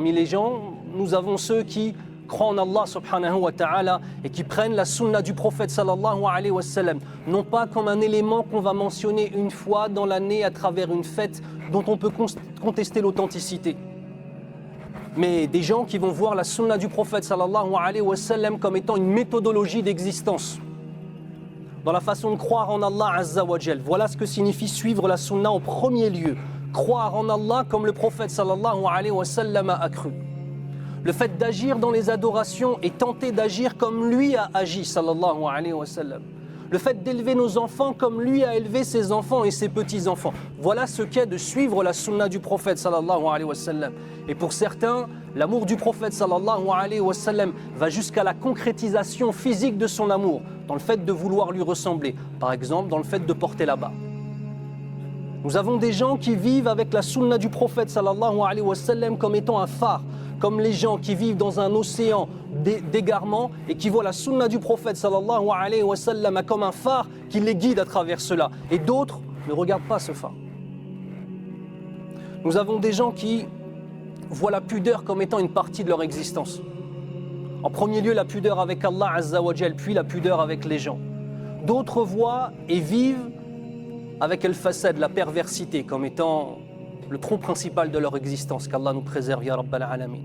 parmi les gens, nous avons ceux qui croient en Allah subhanahu wa ta'ala et qui prennent la sunna du prophète sallallahu alayhi wa sallam, non pas comme un élément qu'on va mentionner une fois dans l'année à travers une fête dont on peut contester l'authenticité. Mais des gens qui vont voir la sunna du prophète sallallahu alayhi wa sallam comme étant une méthodologie d'existence, dans la façon de croire en Allah azza wa jal. Voilà ce que signifie suivre la sunna en premier lieu. Croire en Allah comme le prophète sallallahu alayhi wa sallam a cru. Le fait d'agir dans les adorations et tenter d'agir comme lui a agi sallallahu alayhi wa sallam. Le fait d'élever nos enfants comme lui a élevé ses enfants et ses petits-enfants. Voilà ce qu'est de suivre la sunna du prophète sallallahu alayhi wa sallam. Et pour certains, l'amour du prophète sallallahu alayhi wa sallam va jusqu'à la concrétisation physique de son amour, dans le fait de vouloir lui ressembler. Par exemple, dans le fait de porter la-bas. Nous avons des gens qui vivent avec la sunna du prophète sallallahu alayhi wa sallam comme étant un phare, comme les gens qui vivent dans un océan d'égarement et qui voient la sunna du prophète sallallahu alayhi wa sallam comme un phare qui les guide à travers cela. Et d'autres ne regardent pas ce phare. Nous avons des gens qui voient la pudeur comme étant une partie de leur existence. En premier lieu, la pudeur avec Allah azza wa jal, puis la pudeur avec les gens. D'autres voient et vivent avec al-fasad, la perversité, comme étant le tronc principal de leur existence. Qu'Allah nous préserve, ya Rabbal Alamin.